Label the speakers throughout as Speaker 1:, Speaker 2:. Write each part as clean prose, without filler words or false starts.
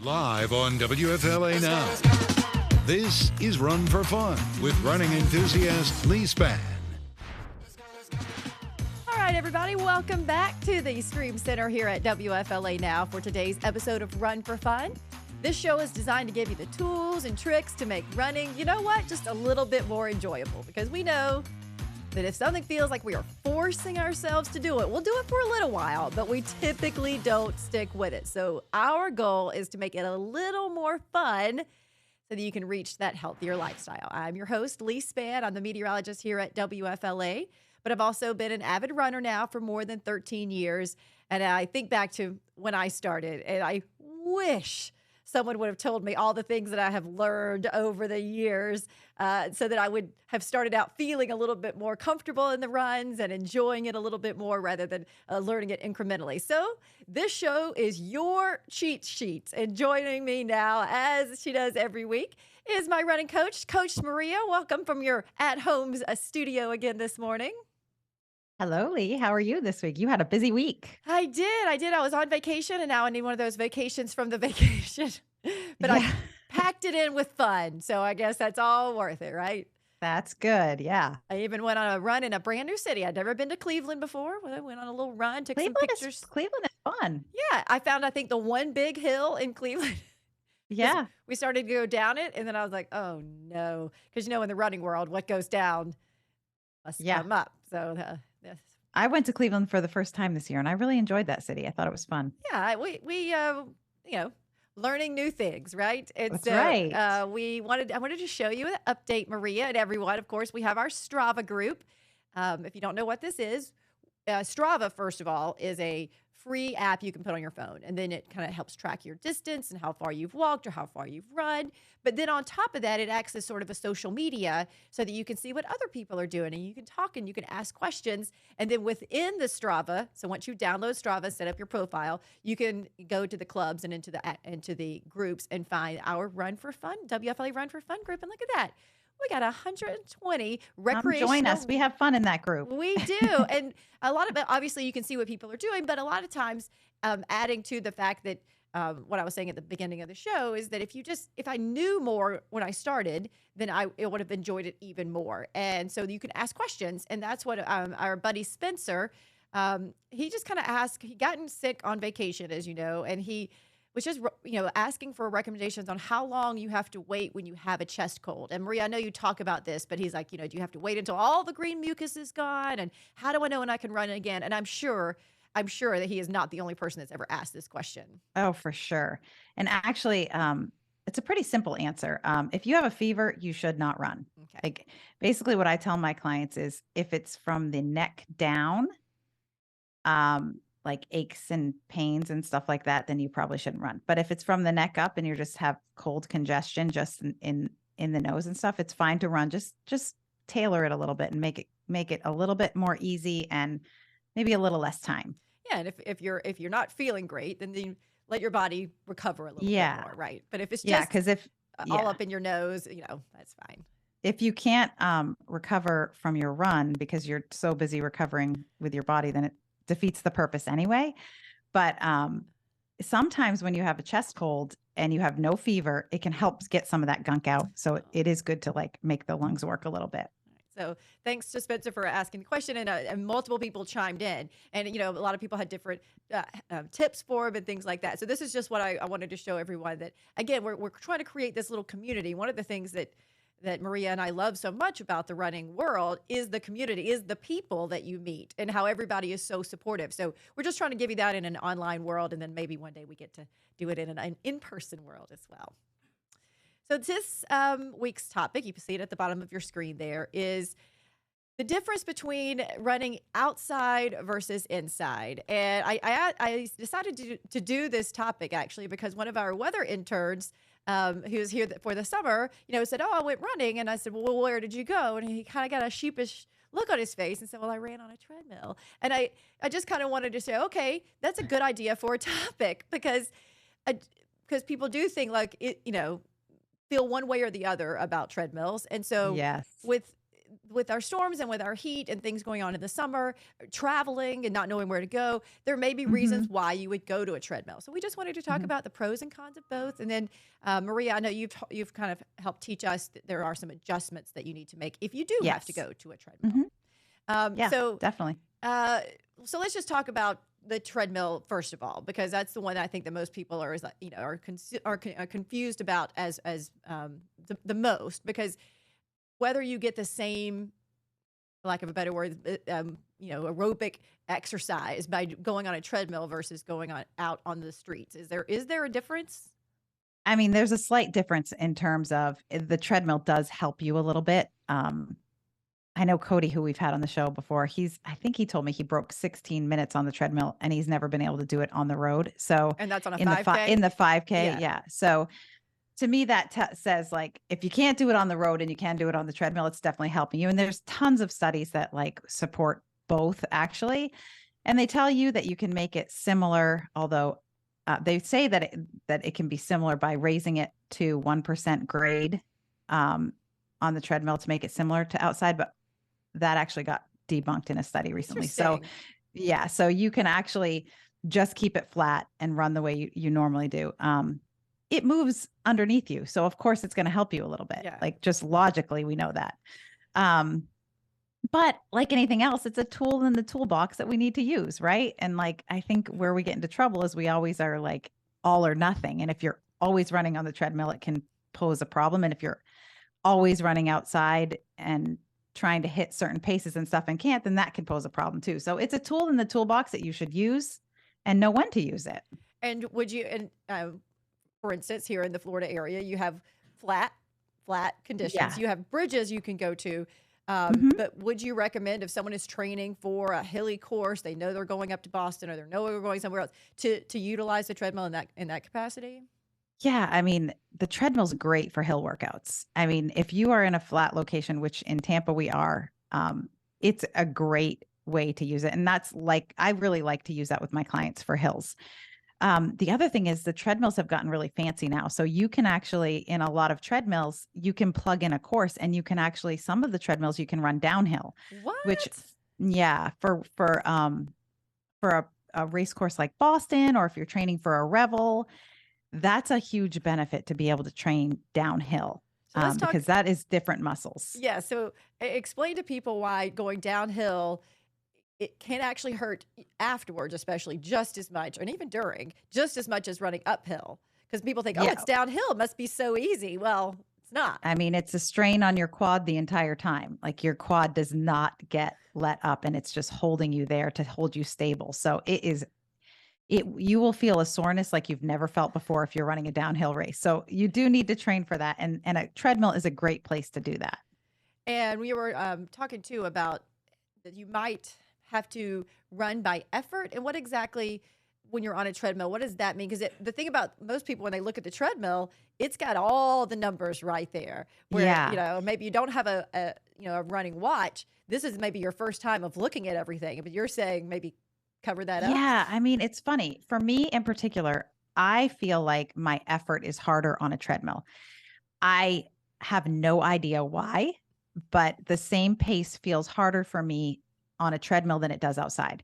Speaker 1: Live on WFLA Now. This is Run for Fun with running enthusiast Leigh Spann.
Speaker 2: All right, everybody, welcome back to the Stream Center here at WFLA Now for today's episode of Run for Fun. This show is designed to give you the tools and tricks to make running, you know what, just a little bit more enjoyable, because we know that if something feels like we are forcing ourselves to do it, we'll do it for a little while, but we typically don't stick with it. So our goal is to make it a little more fun so that you can reach that healthier lifestyle. I'm your host, Leigh Spann. I'm the meteorologist here at WFLA, but I've also been an avid runner now for more than 13 years. And I think back to when I started, and I wish someone would have told me all the things that I have learned over the years so that I would have started out feeling a little bit more comfortable in the runs and enjoying it a little bit more rather than learning it incrementally. So this show is your cheat sheet. And joining me now, as she does every week, is my running coach, Coach Maria. Welcome from your at-home studio again this morning.
Speaker 3: Hello, Leigh. How are you this week? You had a busy week.
Speaker 2: I did. I was on vacation, and now I need one of those vacations from the vacation. But
Speaker 3: Yeah.
Speaker 2: I packed it in with fun, so I guess that's all worth it, right?
Speaker 3: That's good. Yeah.
Speaker 2: I even went on a run in a brand new city. I'd never been to Cleveland before. I went on a little run, took some pictures.
Speaker 3: Cleveland is fun.
Speaker 2: Yeah, I found, I think, the one big hill in Cleveland.
Speaker 3: Yeah.
Speaker 2: We started to go down it, and then I was like, oh, no. Because, in the running world, what goes down must come up. So,
Speaker 3: I went to Cleveland for the first time this year, and I really enjoyed that city. I thought it was fun.
Speaker 2: yeah, we learning new things, right? And
Speaker 3: That's
Speaker 2: so
Speaker 3: right.
Speaker 2: I wanted to show you an update, Maria, and everyone. Of course, we have our Strava group. If you don't know what this is, Strava, first of all, is a free app you can put on your phone. And then it kind of helps track your distance and how far you've walked or how far you've run. But then on top of that, it acts as sort of a social media so that you can see what other people are doing and you can talk and you can ask questions. And then within the Strava, so once you download Strava, set up your profile, you can go to the clubs and into the groups and find our Run for Fun, WFLA Run for Fun group. And look at that. We got 120 recreational.
Speaker 3: Join us. We have fun in that group.
Speaker 2: We do. And a lot of it, obviously, you can see what people are doing, but a lot of times adding to the fact that what I was saying at the beginning of the show is that if I knew more when I started, then I would have enjoyed it even more. And so you can ask questions. And that's what our buddy Spencer, he just kind of asked, he gotten sick on vacation, as you know, and he was just, asking for recommendations on how long you have to wait when you have a chest cold. And Maria, I know you talk about this, but he's like, do you have to wait until all the green mucus is gone? And how do I know when I can run again? And I'm sure that he is not the only person that's ever asked this question.
Speaker 3: Oh, for sure. And actually, it's a pretty simple answer. If you have a fever, you should not run.
Speaker 2: Okay.
Speaker 3: Like basically what I tell my clients is if it's from the neck down, like aches and pains and stuff like that, then you probably shouldn't run. But if it's from the neck up and you just have cold congestion just in the nose and stuff, it's fine to run. Just tailor it a little bit and make it a little bit more easy and maybe a little less time.
Speaker 2: Yeah, and if you're not feeling great, then you let your body recover a little bit more, right? But if it's just
Speaker 3: because if
Speaker 2: all up in your nose, that's fine.
Speaker 3: If you can't recover from your run because you're so busy recovering with your body, then it defeats the purpose anyway. But sometimes when you have a chest cold and you have no fever, it can help get some of that gunk out. So it is good to make the lungs work a little bit.
Speaker 2: So thanks to Spencer for asking the question, and multiple people chimed in, and a lot of people had different tips for him and things like that. So this is just what I wanted to show everyone, that again we're trying to create this little community. One of the things that Maria and I love so much about the running world is the community, is the people that you meet and how everybody is so supportive. So we're just trying to give you that in an online world, and then maybe one day we get to do it in an in-person world as well. So this week's topic, you can see it at the bottom of your screen there, is the difference between running outside versus inside. And I decided to do this topic actually because one of our weather interns, who was here for the summer, said, oh, I went running. And I said, well, where did you go? And he kind of got a sheepish look on his face and said, well, I ran on a treadmill. And I just kind of wanted to say, okay, that's a good idea for a topic because people do think like, feel one way or the other about treadmills. And so
Speaker 3: Yes.
Speaker 2: with with our storms and with our heat and things going on in the summer, traveling and not knowing where to go, there may be reasons why you would go to a treadmill. So we just wanted to talk about the pros and cons of both. And then, Maria, I know you've kind of helped teach us that there are some adjustments that you need to make if you do have to go to a treadmill.
Speaker 3: Yeah,
Speaker 2: So
Speaker 3: definitely.
Speaker 2: so let's just talk about the treadmill first of all, because that's the one I think that most people are, are confused about as the most, because whether you get the same, for lack of a better word, aerobic exercise by going on a treadmill versus going out on the streets, is there a difference?
Speaker 3: I mean, there's a slight difference in terms of the treadmill does help you a little bit. I know Cody, who we've had on the show before, I think he told me he broke 16 minutes on the treadmill and he's never been able to do it on the road. So
Speaker 2: And that's on a
Speaker 3: in the
Speaker 2: 5K?
Speaker 3: in the 5K,
Speaker 2: Yeah.
Speaker 3: yeah. So to me, that says like, if you can't do it on the road and you can do it on the treadmill, it's definitely helping you. And there's tons of studies that like support both actually. And they tell you that you can make it similar, although they say that it can be similar by raising it to 1% grade on the treadmill to make it similar to outside, but that actually got debunked in a study recently. So yeah, so you can actually just keep it flat and run the way you normally do. It moves underneath you. So of course it's going to help you a little bit.
Speaker 2: Yeah.
Speaker 3: Like just logically, we know that. But like anything else, it's a tool in the toolbox that we need to use. Right. And like, I think where we get into trouble is we always are like all or nothing. And if you're always running on the treadmill, it can pose a problem. And if you're always running outside and trying to hit certain paces and stuff and can't, then that can pose a problem too. So it's a tool in the toolbox that you should use and know when to use it.
Speaker 2: And would you, for instance, here in the Florida area, you have flat conditions.
Speaker 3: Yeah.
Speaker 2: You have bridges you can go to. But would you recommend, if someone is training for a hilly course, they know they're going up to Boston or they know they're going somewhere else, to utilize the treadmill in that capacity?
Speaker 3: Yeah, I mean, the treadmill's great for hill workouts. I mean, if you are in a flat location, which in Tampa we are, it's a great way to use it. And that's like, I really like to use that with my clients for hills. The other thing is the treadmills have gotten really fancy now. So you can actually, in a lot of treadmills, you can plug in a course and you can actually, some of the treadmills you can run downhill.
Speaker 2: What?
Speaker 3: Which, yeah, for a race course like Boston, or if you're training for a revel, that's a huge benefit to be able to train downhill.
Speaker 2: So let's talk,
Speaker 3: because that is different muscles.
Speaker 2: Yeah. So explain to people why going downhill, it can actually hurt afterwards, especially just as much, and even during, just as much as running uphill. Because people think, oh, it's downhill, it must be so easy. Well, it's not.
Speaker 3: I mean, it's a strain on your quad the entire time. Like your quad does not get let up and it's just holding you there to hold you stable. So you will feel a soreness like you've never felt before if you're running a downhill race. So you do need to train for that. And a treadmill is a great place to do that. And
Speaker 2: we were talking too about that you might have to run by effort. And what exactly, when you're on a treadmill, what does that mean? Because the thing about most people, when they look at the treadmill, it's got all the numbers right there. Where, maybe you don't have a running watch. This is maybe your first time of looking at everything. But you're saying maybe cover that up.
Speaker 3: Yeah. I mean, it's funny for me in particular. I feel like my effort is harder on a treadmill. I have no idea why, but the same pace feels harder for me on a treadmill than it does outside.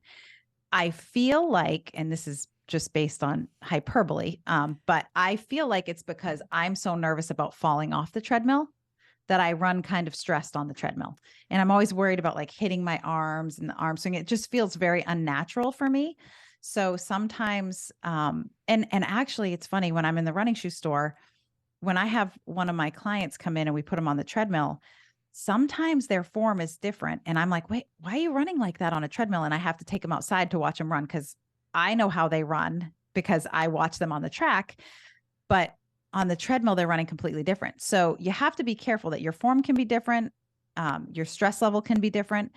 Speaker 3: I feel like, and this is just based on hyperbole, but I feel like it's because I'm so nervous about falling off the treadmill that I run kind of stressed on the treadmill. And I'm always worried about like hitting my arms and the arm swing. It just feels very unnatural for me. So sometimes, and actually it's funny when I'm in the running shoe store, when I have one of my clients come in and we put them on the treadmill, sometimes their form is different. And I'm like, wait, why are you running like that on a treadmill? And I have to take them outside to watch them run because I know how they run because I watch them on the track. But on the treadmill, they're running completely different. So you have to be careful that your form can be different. Your stress level can be different.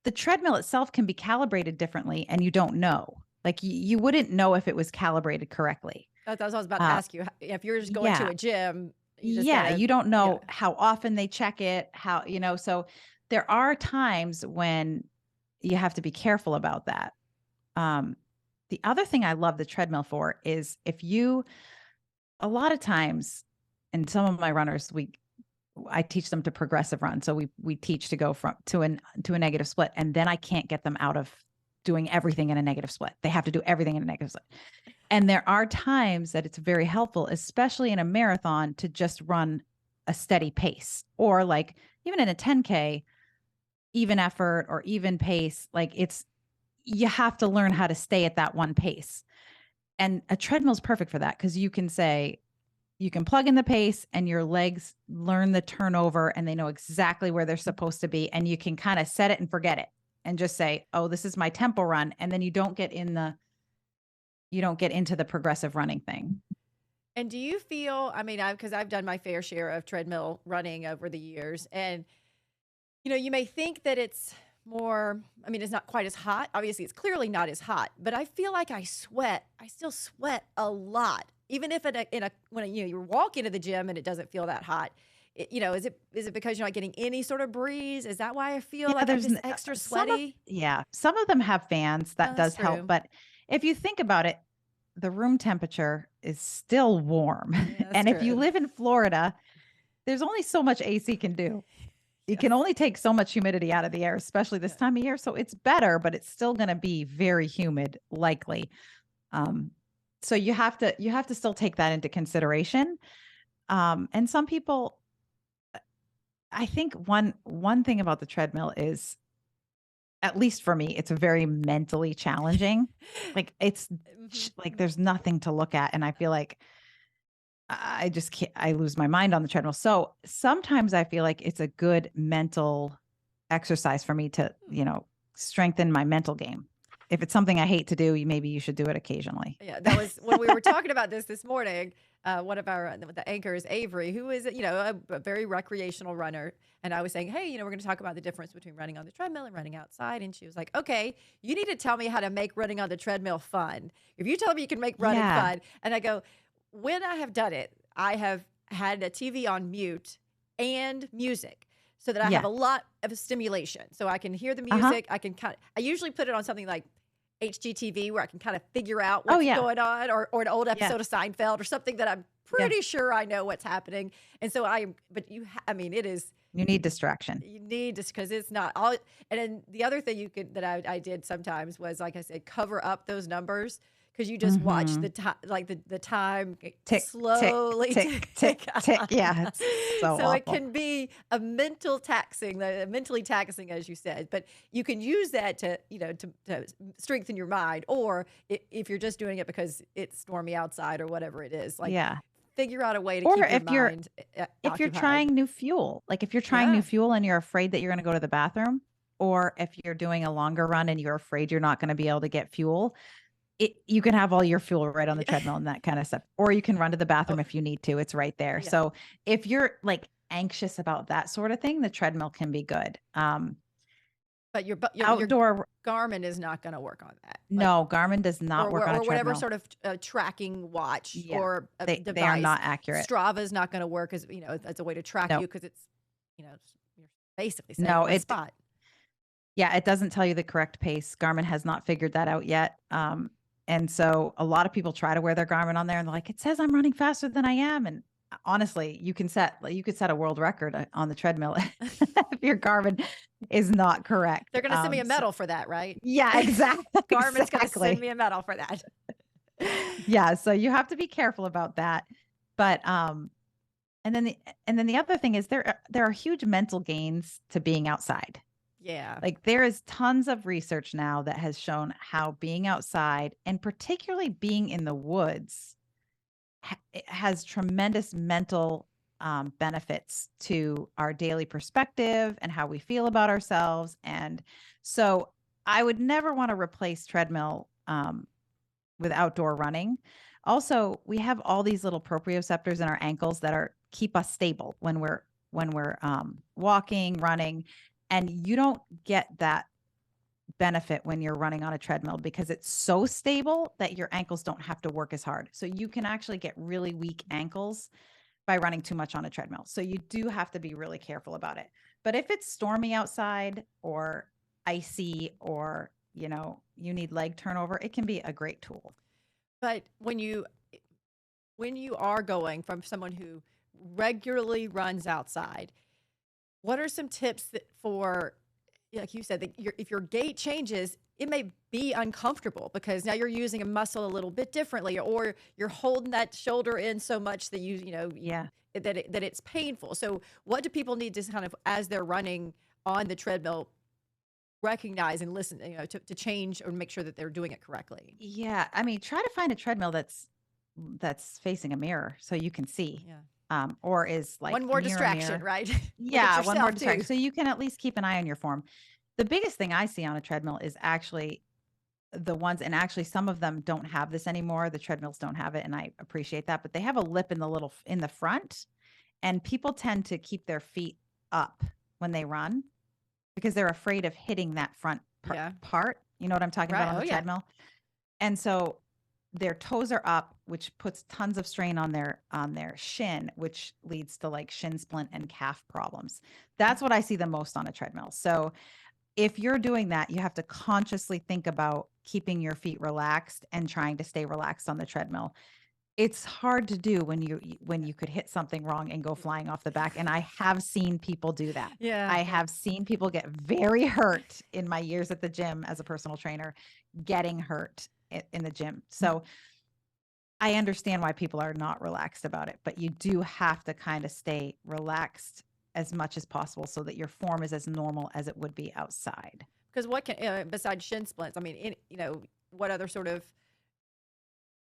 Speaker 3: The treadmill itself can be calibrated differently and you don't know. Like you wouldn't know if it was calibrated correctly.
Speaker 2: That's what I was about to ask you. If you're just going to a gym,
Speaker 3: you don't know how often they check it, so there are times when you have to be careful about that. The other thing I love the treadmill for is a lot of times, and some of my runners, I teach them to progressive run. So we teach to go to a negative split, and then I can't get them out of doing everything in a negative split. They have to do everything in a negative split. And there are times that it's very helpful, especially in a marathon, to just run a steady pace, or like even in a 10K, even effort or even pace. Like you have to learn how to stay at that one pace. And a treadmill is perfect for that, because you can plug in the pace and your legs learn the turnover and they know exactly where they're supposed to be. And you can kind of set it and forget it and just say, oh, this is my tempo run. And then you don't get into the progressive running thing.
Speaker 2: And do you feel, I mean, because I've done my fair share of treadmill running over the years, and, you may think that it's more, I mean, it's not quite as hot. Obviously, it's clearly not as hot, but I feel like I still sweat a lot. Even if when you're walking to the gym and it doesn't feel that hot, is it because you're not getting any sort of breeze? Is that why I feel like I'm just extra sweaty?
Speaker 3: Some of them have fans that does
Speaker 2: true.
Speaker 3: help, but if you think about it, the room temperature is still warm.
Speaker 2: Yeah,
Speaker 3: and
Speaker 2: true.
Speaker 3: If you live in Florida, there's only so much AC can do. You can only take so much humidity out of the air, especially this time of year. So it's better, but it's still going to be very humid, likely. So you have to still take that into consideration. And some people, I think one thing about the treadmill is, at least for me, it's very mentally challenging. Like it's like there's nothing to look at, and I feel like I just can't. I lose my mind on the treadmill. So sometimes I feel like it's a good mental exercise for me to, strengthen my mental game. If it's something I hate to do, maybe you should do it occasionally.
Speaker 2: Yeah, that was when we were talking about this morning. One of the anchors, Avery, who is, a very recreational runner. And I was saying, hey, we're going to talk about the difference between running on the treadmill and running outside. And she was like, okay, you need to tell me how to make running on the treadmill fun. If you tell me you can make running fun. And I go, when I have done it, I have had a TV on mute and music, so that I have a lot of stimulation. So I can hear the music. I usually put it on something like HGTV, where I can kind of figure out what's going on, or an old episode of Seinfeld, or something that I'm pretty sure I know what's happening. And so it is.
Speaker 3: You need distraction.
Speaker 2: You need this, because it's not all. And then the other thing I did sometimes was, like I said, cover up those numbers, because you just watch the time, like the time slowly
Speaker 3: tick. Yeah. It's so awful.
Speaker 2: It can be mentally taxing, as you said, but you can use that to strengthen your mind. Or if you're just doing it because it's stormy outside or whatever it is, figure out a way to keep your mind
Speaker 3: if you're trying new fuel, like if you're trying new fuel and you're afraid that you're going to go to the bathroom, or if you're doing a longer run and you're afraid you're not going to be able to get fuel, you can have all your fuel right on the treadmill and that kind of stuff. Or you can run to the bathroom if you need to. It's right there. Yeah. So if you're like anxious about that sort of thing, the treadmill can be good.
Speaker 2: But your outdoor Garmin is not going to work on that.
Speaker 3: No, Garmin does not work on a treadmill. Or
Speaker 2: whatever sort of tracking watch or a device.
Speaker 3: They are not accurate.
Speaker 2: Strava is not going to work as as a way to track you, because it's you're basically saying one spot.
Speaker 3: Yeah, it doesn't tell you the correct pace. Garmin has not figured that out yet. And so a lot of people try to wear their Garmin on there, and they're like, it says I'm running faster than I am. And honestly, you could set a world record on the treadmill if your Garmin is not correct.
Speaker 2: They're going to send me a medal for that, right?
Speaker 3: Yeah, exactly.
Speaker 2: Garmin's going to send me a medal for that.
Speaker 3: Yeah, so you have to be careful about that. But and then the other thing is there are huge mental gains to being outside.
Speaker 2: Yeah.
Speaker 3: Like there is tons of research now that has shown how being outside, and particularly being in the woods, it has tremendous mental benefits to our daily perspective and how we feel about ourselves. And so I would never want to replace treadmill with outdoor running. Also, we have all these little proprioceptors in our ankles that keep us stable when we're walking, running. And you don't get that benefit when you're running on a treadmill, because it's so stable that your ankles don't have to work as hard. So you can actually get really weak ankles by running too much on a treadmill. So you do have to be really careful about it. But if it's stormy outside or icy, or, you need leg turnover, it can be a great tool.
Speaker 2: But when you are going from someone who regularly runs outside, what are some tips for, like you said, that if your gait changes, it may be uncomfortable because now you're using a muscle a little bit differently, or you're holding that shoulder in so much that
Speaker 3: Yeah.
Speaker 2: that it's painful. So what do people need to kind of, as they're running on the treadmill, recognize and listen, to change or make sure that they're doing it correctly?
Speaker 3: Yeah. I mean, try to find a treadmill that's facing a mirror so you can see.
Speaker 2: Yeah.
Speaker 3: Or is like
Speaker 2: One more
Speaker 3: near a
Speaker 2: distraction,
Speaker 3: mirror.
Speaker 2: right? Look at
Speaker 3: Yeah, one more
Speaker 2: yourself too.
Speaker 3: distraction. So you can at least keep an eye on your form. The biggest thing I see on a treadmill is actually the ones, and actually some of them don't have this anymore. The treadmills don't have it, and I appreciate that, but they have a lip in the front, and people tend to keep their feet up when they run because they're afraid of hitting that front
Speaker 2: Yeah.
Speaker 3: part. You know what I'm talking about
Speaker 2: Right.
Speaker 3: on
Speaker 2: Oh,
Speaker 3: the
Speaker 2: yeah.
Speaker 3: treadmill? And so their toes are up, which puts tons of strain on their shin, which leads to like shin splint and calf problems. That's what I see the most on a treadmill. So if you're doing that, you have to consciously think about keeping your feet relaxed and trying to stay relaxed on the treadmill. It's hard to do when you could hit something wrong and go flying off the back. And I have seen people do that.
Speaker 2: Yeah.
Speaker 3: I have seen people get very hurt in my years at the gym as a personal trainer, getting hurt in the gym. So I understand why people are not relaxed about it, but you do have to kind of stay relaxed as much as possible so that your form is as normal as it would be outside.
Speaker 2: Because what can, besides shin splints, I mean, what other sort of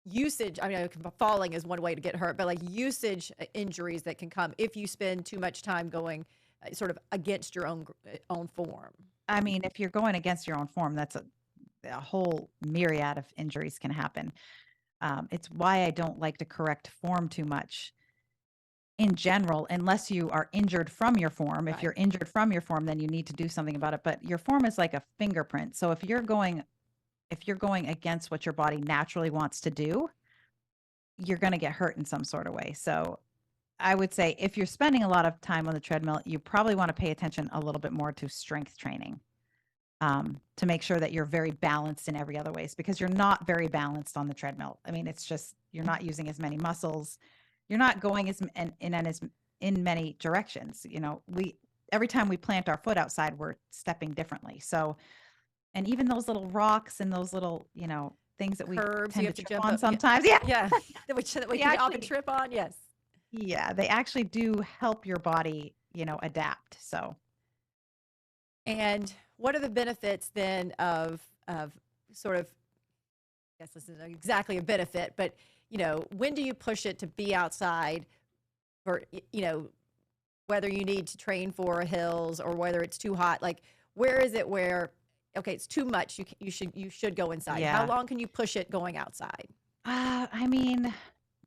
Speaker 2: usage? I mean, falling is one way to get hurt, but like usage injuries that can come if you spend too much time going sort of against your own form.
Speaker 3: I mean, if you're going against your own form, that's a whole myriad of injuries can happen. It's why I don't like to correct form too much in general, unless you are injured from your form. If
Speaker 2: Right.
Speaker 3: you're injured from your form, then you need to do something about it. But your form is like a fingerprint. So if you're going against what your body naturally wants to do, you're going to get hurt in some sort of way. So I would say if you're spending a lot of time on the treadmill, you probably want to pay attention a little bit more to strength training, to make sure that you're very balanced in every other ways, because you're not very balanced on the treadmill. I mean, it's just, you're not using as many muscles. You're not going in many directions. Every time we plant our foot outside, we're stepping differently. So, and even those little rocks and those little, things that we
Speaker 2: Curves,
Speaker 3: tend
Speaker 2: you have
Speaker 3: to
Speaker 2: to
Speaker 3: trip
Speaker 2: jump
Speaker 3: on
Speaker 2: up.
Speaker 3: sometimes. Yeah.
Speaker 2: Yeah. that we can often trip on. Yes.
Speaker 3: Yeah. They actually do help your body, adapt. So.
Speaker 2: And what are the benefits then of sort of, I guess this isn't exactly a benefit, but when do you push it to be outside, or whether you need to train for hills or whether it's too hot? Like, where is it where, okay, it's too much, you should go inside?
Speaker 3: Yeah.
Speaker 2: How long can you push it going outside?
Speaker 3: I mean,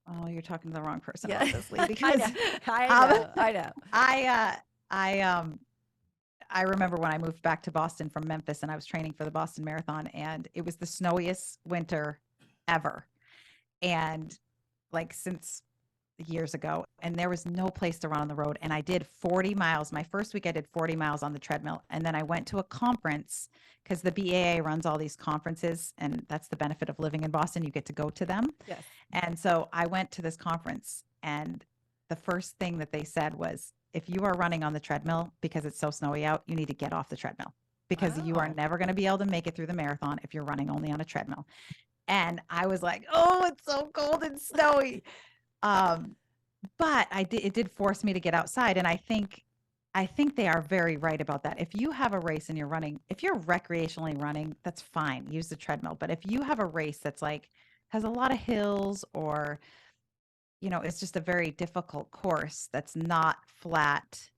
Speaker 3: oh, you're talking to the wrong person, obviously, because
Speaker 2: I know.
Speaker 3: I remember when I moved back to Boston from Memphis and I was training for the Boston Marathon, and it was the snowiest winter ever. And like since years ago, and there was no place to run on the road. And I did 40 miles. My first week I did 40 miles on the treadmill. And then I went to a conference because the BAA runs all these conferences, and that's the benefit of living in Boston. You get to go to them.
Speaker 2: Yes.
Speaker 3: And so I went to this conference, and the first thing that they said was, if you are running on the treadmill because it's so snowy out, you need to get off the treadmill, because you are
Speaker 2: Wow.
Speaker 3: never going to be able to make it through the marathon if you're running only on a treadmill. And I was like, oh, it's so cold and snowy. But it did force me to get outside. And I think they are very right about that. If you have a race and you're running, if you're recreationally running, that's fine. Use the treadmill. But if you have a race that's like, has a lot of hills, or, it's just a very difficult course that's not flat,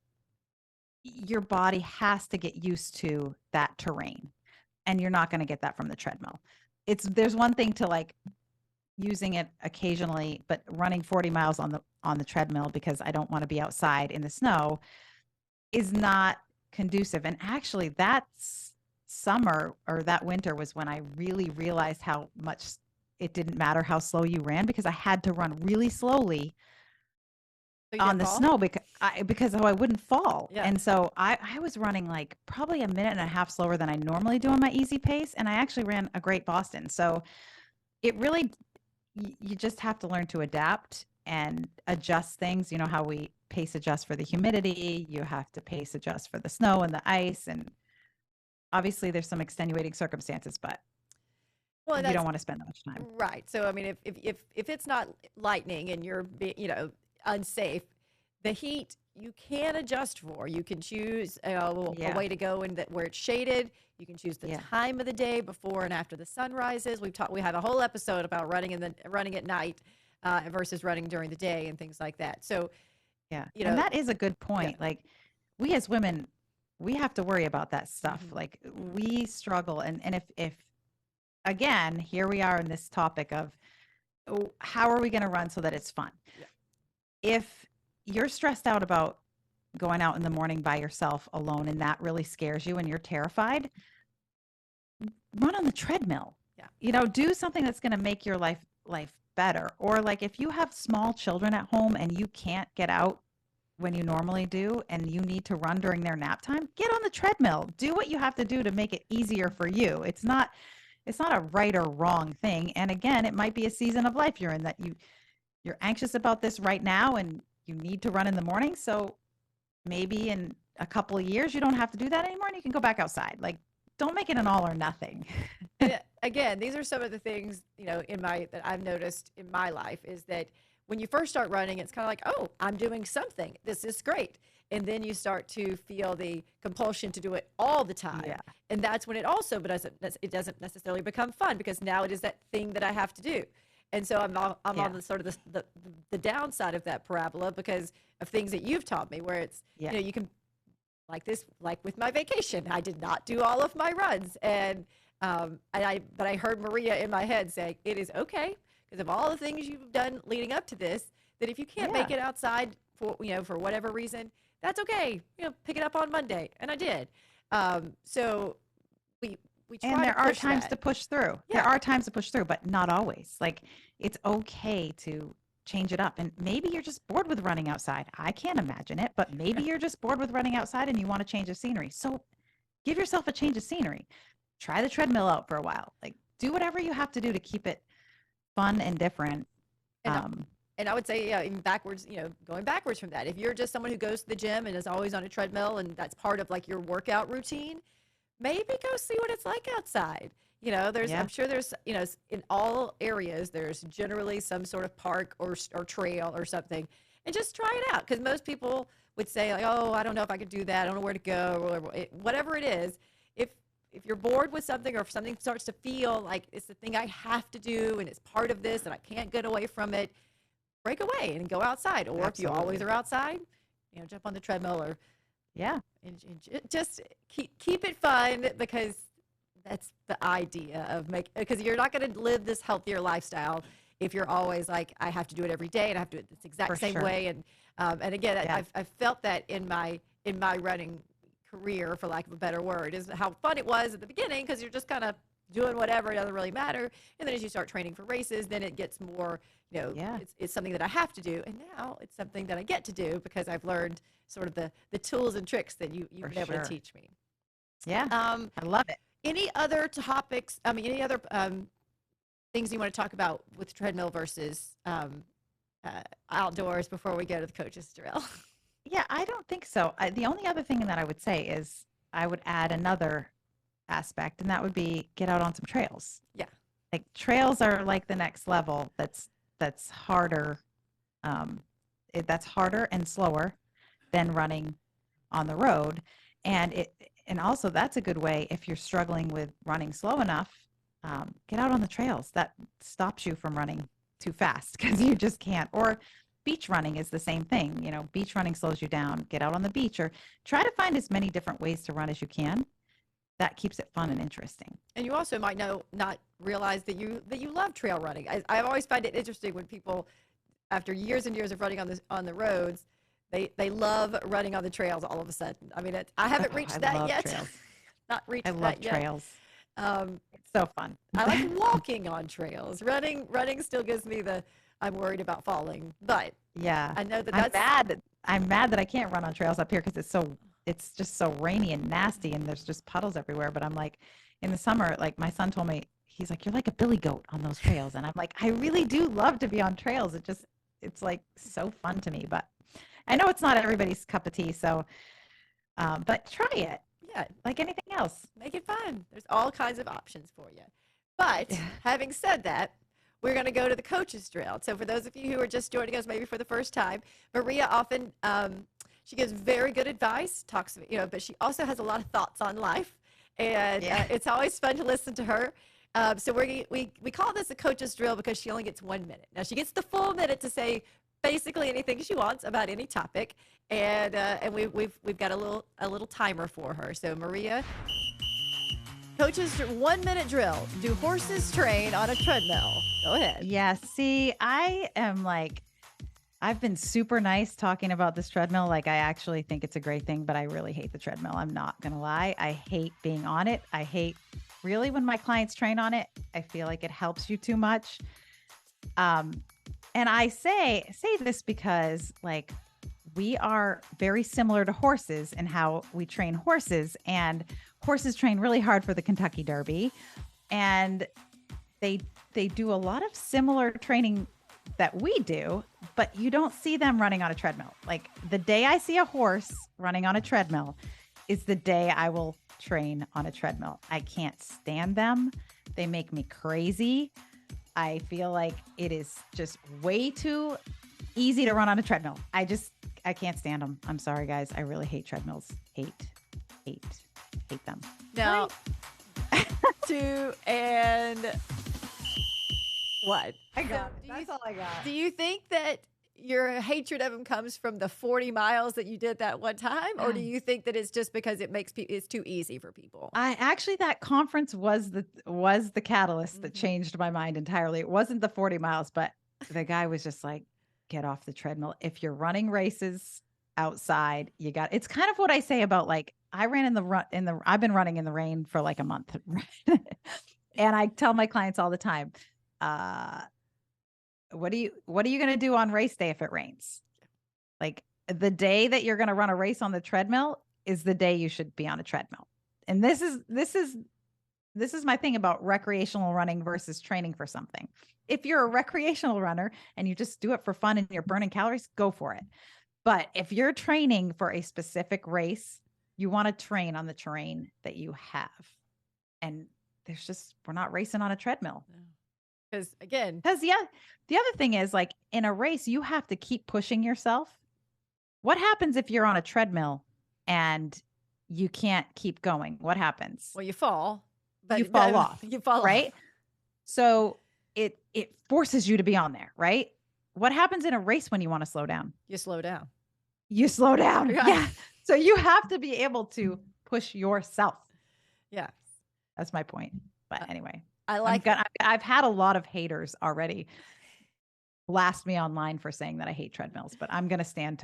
Speaker 3: your body has to get used to that terrain. And you're not going to get that from the treadmill. There's one thing to like using it occasionally, but running 40 miles on the treadmill because I don't want to be outside in the snow is not conducive. And actually that summer or that winter was when I really realized how much it didn't matter how slow you ran, because I had to run really slowly on the snow because I wouldn't fall.
Speaker 2: Yeah.
Speaker 3: And so I was running like probably a minute and a half slower than I normally do on my easy pace. And I actually ran a great Boston. So it really, you just have to learn to adapt and adjust things. You know how we pace adjust for the humidity, you have to pace adjust for the snow and the ice. And obviously there's some extenuating circumstances, but
Speaker 2: Well,
Speaker 3: you don't
Speaker 2: that's
Speaker 3: want to spend that much time.
Speaker 2: right. So, I mean, if it's not lightning and you're, unsafe, the heat you can adjust for. You can choose a
Speaker 3: Yeah.
Speaker 2: way to go in that where it's shaded. You can choose the
Speaker 3: Yeah.
Speaker 2: time of the day before and after the sun rises. We have a whole episode about running at night versus running during the day and things like that. So,
Speaker 3: Yeah.
Speaker 2: you
Speaker 3: And
Speaker 2: know,
Speaker 3: that is a good point. Like we as women, we have to worry about that stuff.
Speaker 2: Mhm.
Speaker 3: Like we struggle. And if again, here we are in this topic of how are we going to run so that it's fun?
Speaker 2: Yeah.
Speaker 3: If you're stressed out about going out in the morning by yourself alone and that really scares you and you're terrified, run on the treadmill.
Speaker 2: Yeah.
Speaker 3: Do something that's going to make your life better. Or like if you have small children at home and you can't get out when you normally do and you need to run during their nap time, get on the treadmill. Do what you have to do to make it easier for you. It's not a right or wrong thing. And again, it might be a season of life you're in that you're anxious about this right now and you need to run in the morning. So maybe in a couple of years you don't have to do that anymore and you can go back outside. Like don't make it an all or nothing.
Speaker 2: And again, these are some of the things, that I've noticed in my life is that when you first start running, it's kind of like, oh, I'm doing something. This is great. And then you start to feel the compulsion to do it all the time.
Speaker 3: Yeah.
Speaker 2: And that's when it also doesn't necessarily become fun because now it is that thing that I have to do. And so I'm on the sort of the downside of that parabola because of things that you've taught me where it's, you can like with my vacation, I did not do all of my runs. But I heard Maria in my head saying, it is okay because of all the things you've done leading up to this, that if you can't make it outside for whatever reason, that's okay. Pick it up on Monday. And I did. So we try
Speaker 3: and there
Speaker 2: to
Speaker 3: are
Speaker 2: push
Speaker 3: times
Speaker 2: that.
Speaker 3: to push through.
Speaker 2: Yeah.
Speaker 3: There are times to push through, but not always. Like it's okay to change it up. And maybe you're just bored with running outside. I can't imagine it, but maybe you're just bored with running outside and you want to change the scenery. So give yourself a change of scenery. Try the treadmill out for a while. Like do whatever you have to do to keep it fun and different.
Speaker 2: And I would say, even backwards, going backwards from that. If you're just someone who goes to the gym and is always on a treadmill and that's part of like your workout routine, maybe go see what it's like outside. I'm sure there's, in all areas, there's generally some sort of park or trail or something, and just try it out. Because most people would say like, oh, I don't know if I could do that. I don't know where to go, or whatever it is. If you're bored with something or if something starts to feel like it's the thing I have to do and it's part of this and I can't get away from it, break away and go outside. Or if you always are outside, jump on the treadmill or and just keep it fun because that's the idea of because you're not going to live this healthier lifestyle if you're always like, I have to do it every day and I have to do it this exact same way. And again, I've felt that in my running career, for lack of a better word, is how fun it was at the beginning because you're just kind of doing whatever, it doesn't really matter. And then as you start training for races, then it gets more, it's something that I have to do. And now it's something that I get to do because I've learned sort of the tools and tricks that you've been able to teach me.
Speaker 3: Yeah. I love it.
Speaker 2: Any other topics, any other things you want to talk about with treadmill versus outdoors before we go to the coach's drill?
Speaker 3: Yeah, I don't think so. The only other thing that I would say is I would add another aspect, and that would be get out on some trails.
Speaker 2: Yeah.
Speaker 3: Like trails are like the next level. That's harder. That's harder and slower than running on the road. And also that's a good way if you're struggling with running slow enough, get out on the trails. That stops you from running too fast because you just can't. Or beach running is the same thing. Beach running slows you down. Get out on the beach or try to find as many different ways to run as you can. That keeps it fun and interesting. And
Speaker 2: you also might not realize that you love trail running. I've always find it interesting when people, after years and years of running on the roads, they love running on the trails all of a sudden. I mean, I haven't reached that yet.
Speaker 3: Trails.
Speaker 2: Not reached
Speaker 3: I
Speaker 2: that
Speaker 3: love
Speaker 2: yet.
Speaker 3: trails. It's so fun.
Speaker 2: I like walking on trails. Running still gives me I'm worried about falling, but
Speaker 3: yeah,
Speaker 2: I know
Speaker 3: I'm mad that I can't run on trails up here because it's just so rainy and nasty and there's just puddles everywhere. But I'm like, in the summer, like my son told me, he's like, you're like a billy goat on those trails. And I'm like, I really do love to be on trails. it's like so fun to me, but I know it's not everybody's cup of tea. So, but try it
Speaker 2: Yeah,
Speaker 3: like anything else.
Speaker 2: make it fun. There's all kinds of options for you. But
Speaker 3: Yeah.
Speaker 2: having said that, we're going to go to the coach's drill. So for those of you who are just joining us, maybe for the first time, Maria often she gives very good advice, talks, but she also has a lot of thoughts on life, and it's always fun to listen to her. So we call this a coach's drill because she only gets 1 minute. Now she gets the full minute to say basically anything she wants about any topic, and we've got a little timer for her. So Maria, coach's 1 minute drill. Do horses train on a treadmill? Go ahead.
Speaker 3: Yeah. See, I've been super nice talking about this treadmill. Like, I actually think it's a great thing, but I really hate the treadmill. I'm not going to lie. I hate being on it. I hate really when my clients train on it. I feel like it helps you too much. And I say this because, like, we are very similar to horses in how we train horses, and horses train really hard for the Kentucky Derby, and they do a lot of similar training that we do, but you don't see them running on a treadmill. Like, the day I see a horse running on a treadmill is the day I will train on a treadmill. I can't stand them. They make me crazy. I feel like it is just way too easy to run on a treadmill. I can't stand them. I'm sorry, guys. I really hate treadmills. Hate them.
Speaker 2: Now, 2 and 1.
Speaker 3: I got
Speaker 2: So
Speaker 3: it. That's all I got.
Speaker 2: Do you think that your hatred of them comes from the 40 miles that you did that one time, or do you think that it's just because it's too easy for people?
Speaker 3: That conference was the catalyst that changed my mind entirely. It wasn't the 40 miles, but the guy was just like, get off the treadmill. If you're running races outside, it's kind of what I say about, like, I ran I've been running in the rain for like a month. And I tell my clients all the time, what are you going to do on race day if it rains? Like, the day that you're going to run a race on the treadmill is the day you should be on a treadmill. And this is my thing about recreational running versus training for something. If you're a recreational runner and you just do it for fun and you're burning calories, go for it. But if you're training for a specific race, you want to train on the terrain that you have. And we're not racing on a treadmill.
Speaker 2: Because the
Speaker 3: other thing is, like, in a race, you have to keep pushing yourself. What happens if you're on a treadmill and you can't keep going? What happens?
Speaker 2: Well, you fall. But
Speaker 3: you fall off.
Speaker 2: You fall
Speaker 3: right?
Speaker 2: off.
Speaker 3: So it forces you to be on there, right? What happens in a race when you want to slow down?
Speaker 2: You slow down.
Speaker 3: You slow down.
Speaker 2: Right.
Speaker 3: Yeah. So you have to be able to push yourself.
Speaker 2: Yes.
Speaker 3: That's my point. But anyway,
Speaker 2: I've
Speaker 3: had a lot of haters already blast me online for saying that I hate treadmills, but I'm standing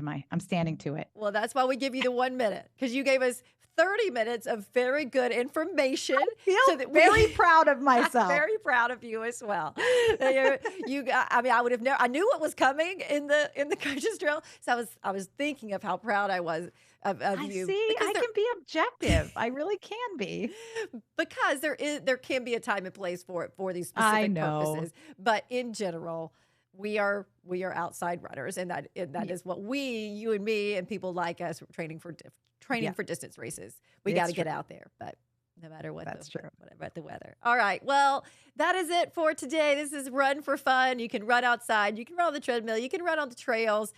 Speaker 3: to it.
Speaker 2: Well, that's why we give you the 1 minute, because you gave us 30 minutes of very good information.
Speaker 3: I feel very proud of myself.
Speaker 2: Very proud of you as well. I would have never. I knew what was coming in the coach's drill, so I was thinking of how proud I was of you.
Speaker 3: See, I can be objective. I really can be,
Speaker 2: because there can be a time and place for these specific purposes. But in general, we are outside runners, and that is what you and me and people like us training for distance races. We got to get out there, but no matter what, whatever the weather. All right. Well, that is it for today. This is Run for Fun. You can run outside. You can run on the treadmill. You can run on the trails.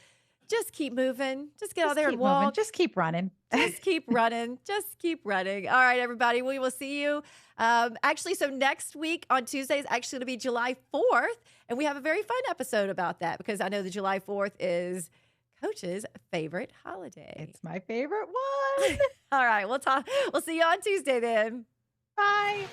Speaker 2: Just keep moving. Just get out there and walk.
Speaker 3: Just keep running.
Speaker 2: Just keep running. Just keep running. All right, everybody. We will see you. So next week on Tuesday is actually going to be July 4th. And we have a very fun episode about that, because I know that July 4th is Coach's favorite holiday.
Speaker 3: It's my favorite one.
Speaker 2: All right. We'll see you on Tuesday then.
Speaker 3: Bye.